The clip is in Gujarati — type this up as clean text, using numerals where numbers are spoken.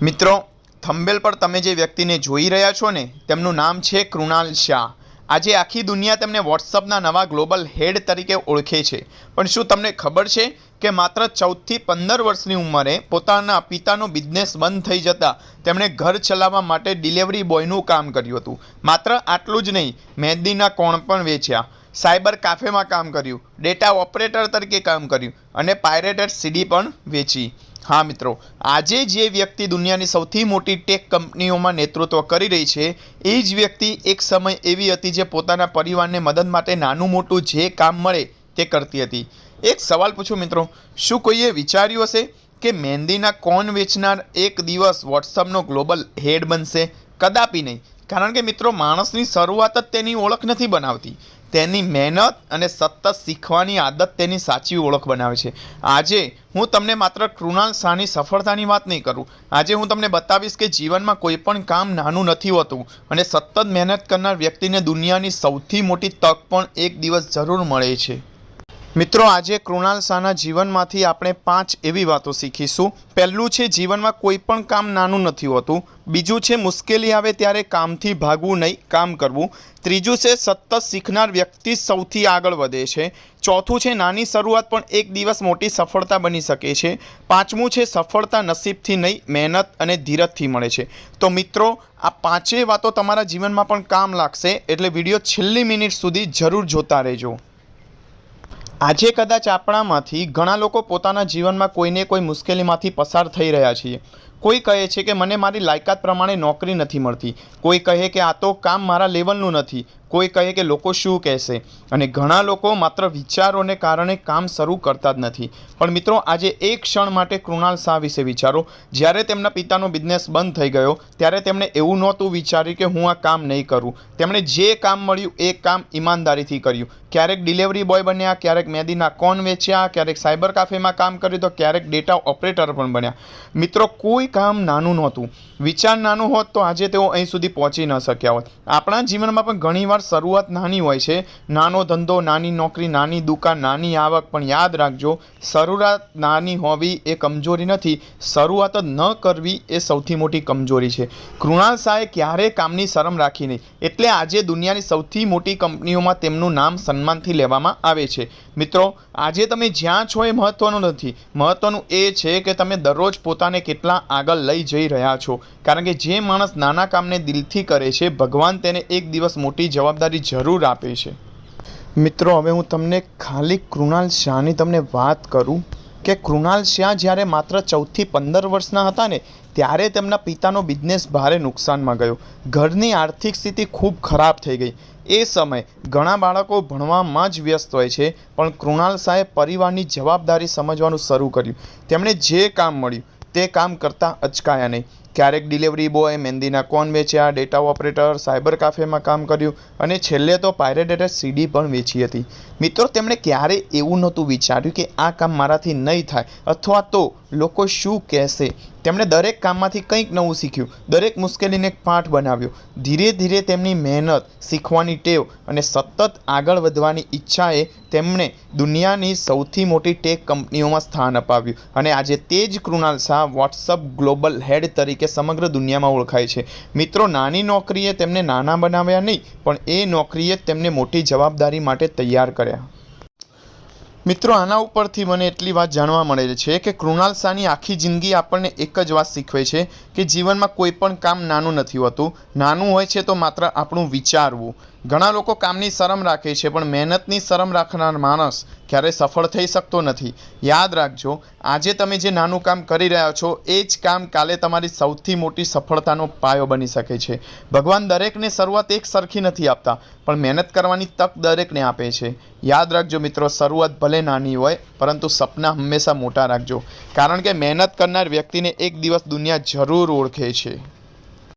મિત્રો, થંબનેલ પર તમે જે વ્યક્તિને જોઈ રહ્યા છો ને, તેમનું નામ છે કૃણાલ શાહ. આજે આખી દુનિયા તેમને વોટ્સઅપના નવા ગ્લોબલ હેડ તરીકે ઓળખે છે. પણ શું તમને ખબર છે કે માત્ર 14 થી 15 વર્ષની ઉંમરે પોતાના પિતાનો બિઝનેસ બંધ થઈ જતાં તેમણે ઘર ચલાવવા માટે ડિલિવરી બોયનું કામ કર્યું હતું. માત્ર આટલું જ નહીં, મહેંદીના કોણ પણ વેચ્યા, સાયબર કાફેમાં કામ કર્યું, ડેટા ઓપરેટર તરીકે કામ કર્યું અને પાયરેટેડ સીડી પણ વેચી. હા મિત્રો, આજે જે વ્યક્તિ દુનિયાની સૌથી મોટી ટેક કંપનીઓમાં નેતૃત્વ કરી રહી છે, એ જ વ્યક્તિ એક સમય એવી હતી જે પોતાના પરિવારને મદદ માટે નાનું મોટું જે કામ મળે તે કરતી હતી. એક સવાલ પૂછું મિત્રો, શું કોઈએ વિચાર્યું હશે કે મહેંદીના કોન વેચનાર એક દિવસ વોટ્સઅપનો ગ્લોબલ હેડ બનશે? કદાપી નહીં. કારણ કે મિત્રો, માણસની શરૂઆત જ તેની ઓળખ નથી બનાવતી, તેની મહેનત અને સતત શીખવાની આદત તેની સાચી ઓળખ બનાવે છે. આજે હું તમને માત્ર કૃણાલ શાહની સફળતાની વાત નહીં કરું. આજે હું તમને બતાવીશ કે જીવનમાં કોઈ પણ કામ નાનું નથી હોતું અને સતત મહેનત કરનાર વ્યક્તિને દુનિયાની સૌથી મોટી તક પણ એક દિવસ જરૂર મળે છે. મિત્રો, આજે કૃણાલ શાહના જીવનમાંથી આપણે 5 એવી વાતો શીખીશું. પહેલું છે, જીવનમાં કોઈ પણ કામ નાનું નથી હોતું. બીજું છે, મુશ્કેલી આવે ત્યારે કામથી ભાગવું નહીં, કામ કરવું. ત્રીજું છે, સતત શીખનાર વ્યક્તિ સૌથી આગળ વધે છે. ચોથું છે, નાની શરૂઆત પણ એક દિવસ મોટી સફળતા બની શકે છે. પાંચમું છે, સફળતા નસીબથી નહીં, મહેનત અને ધીરજથી મળે છે. તો મિત્રો, આ 5 વાતો તમારા જીવનમાં પણ કામ લાગશે, એટલે વિડીયો છેલ્લી મિનિટ સુધી જરૂર જોતા રહેજો. આજે કદાચ આપણામાંથી ઘણા લોકો પોતાના જીવનમાં કોઈને કોઈ મુશ્કેલીમાંથી પસાર થઈ રહ્યા છીએ. કોઈ કહે છે કે મને મારી લાયકાત પ્રમાણે નોકરી નથી મળતી, કોઈ કહે કે આ તો કામ મારા લેવલનું નથી, કોઈ કહે કે લોકો શું કહેશે, અને ઘણા લોકો માત્ર વિચારોને કારણે કામ શરૂ કરતા જ નથી. પણ મિત્રો, આજે એક ક્ષણ માટે કૃણાલ શાહ વિશે વિચારો. જ્યારે તેમના પિતાનો બિઝનેસ બંધ થઈ ગયો ત્યારે તેમણે એવું નહોતું વિચાર્યું કે હું આ કામ નહીં કરું. તેમણે જે કામ મળ્યું એ કામ ઈમાનદારીથી કર્યું. ક્યારેક ડિલિવરી બોય બન્યા, ક્યારેક મહેંદીના કોન વેચ્યા, ક્યારેક સાયબર કાફેમાં કામ કર્યું, તો ક્યારેક ડેટા ઓપરેટર પણ બન્યા. મિત્રો, કોઈ કામ નાનું નહોતું. વિચાર નાનું હોત તો આજે તેઓ અહીં સુધી પહોંચી ન શક્યા હોત. આપણા જીવનમાં પણ ઘણીવાર શરૂઆત નાની હોય છે. નાનો ધંધો, નાની નોકરી, નાની દુકાન, નાની આવક. પણ યાદ રાખજો, શરૂઆત નાની હોવી એ કમજોરી નથી, શરૂઆત જ ન કરવી એ સૌથી મોટી કમજોરી છે. કૃણાલ શાહે ક્યારેય કામની શરમ રાખી નહીં, એટલે આજે દુનિયાની સૌથી મોટી કંપનીઓમાં તેમનું નામ સન્માનથી લેવામાં આવે છે. મિત્રો, આજે તમે જ્યાં છો એ મહત્ત્વનું નથી, મહત્ત્વનું એ છે કે તમે દરરોજ પોતાને કેટલા આગળ લઈ જઈ રહ્યા છો. કારણ કે જે માણસ નાના કામને દિલથી કરે છે, ભગવાન તેને એક દિવસ મોટી જવાબદારી જરૂર આપે છે. મિત્રો, હવે હું તમને ખાલી કૃણાલ શાહની તમને વાત કરું કે કૃણાલ શાહ જ્યારે માત્ર 14 થી 15 વર્ષના હતા ને, ત્યારે તેમના પિતાનો બિઝનેસ ભારે નુકસાનમાં ગયો. ઘરની આર્થિક સ્થિતિ ખૂબ ખરાબ થઈ ગઈ. એ સમય ઘણા બાળકો ભણવામાં જ વ્યસ્ત હોય છે, પણ કૃણાલ શાહે પરિવારની જવાબદારી સમજવાનું શરૂ કર્યું. તેમણે જે કામ મળ્યું તે કામ કરતાં અચકાયા નહીં. ક્યારેક ડિલિવરી બોય, મહેંદીના કોન વેચ્યા, ડેટા ઓપરેટર, સાયબર કાફેમાં કામ કર્યું અને છેલ્લે તો પાયરેટેડ સીડી પણ વેચી હતી. મિત્રો, તેમણે ક્યારેય એવું નહોતું વિચાર્યું કે આ કામ મારાથી નહીં થાય અથવા તો લોકો શું કહેશે. તેમણે દરેક કામમાંથી કંઈક નવું શીખ્યું, દરેક મુશ્કેલીને એક પાઠ બનાવ્યો. ધીરે ધીરે તેમની મહેનત, શીખવાની ટેવ અને સતત આગળ વધવાની ઈચ્છાએ તેમને દુનિયાની સૌથી મોટી ટેક કંપનીઓમાં સ્થાન અપાવ્યું. અને આજે તે જ કૃણાલ શાહ વોટ્સઅપ ગ્લોબલ હેડ તરીકે સમગ્ર દુનિયામાં ઓળખાય છે. મિત્રો, નાની નોકરીએ તેમને નાના બનાવ્યા નહીં, પણ એ નોકરીએ તેમને મોટી જવાબદારી માટે તૈયાર કર્યા. મિત્રો, આના ઉપરથી મને એટલી વાત જાણવા મળે છે કે કૃણાલ શાહની આખી જિંદગી આપણને એક જ વાત શીખવે છે કે જીવનમાં કોઈ પણ કામ નાનું નથી હોતું. નાનું હોય છે તો માત્ર આપણું વિચારવું. ઘણા લોકો કામની શરમ રાખે છે, પણ મહેનતની શરમ રાખનાર માણસ ક્યારેય સફળ થઈ શકતો નથી. યાદ રાખજો, આજે તમે જે નાનું કામ કરી રહ્યા છો એ જ કામ કાલે તમારી સૌથી મોટી સફળતાનો પાયો બની શકે છે. ભગવાન દરેકને શરૂઆત એક સરખી નથી આપતા, પણ મહેનત કરવાની તક દરેકને આપે છે. યાદ રાખજો મિત્રો, શરૂઆત ભલે નાની હોય, પરંતુ સપના હંમેશા મોટા રાખજો. કારણ કે મહેનત કરનાર વ્યક્તિને એક દિવસ દુનિયા જરૂર ઓળખે છે.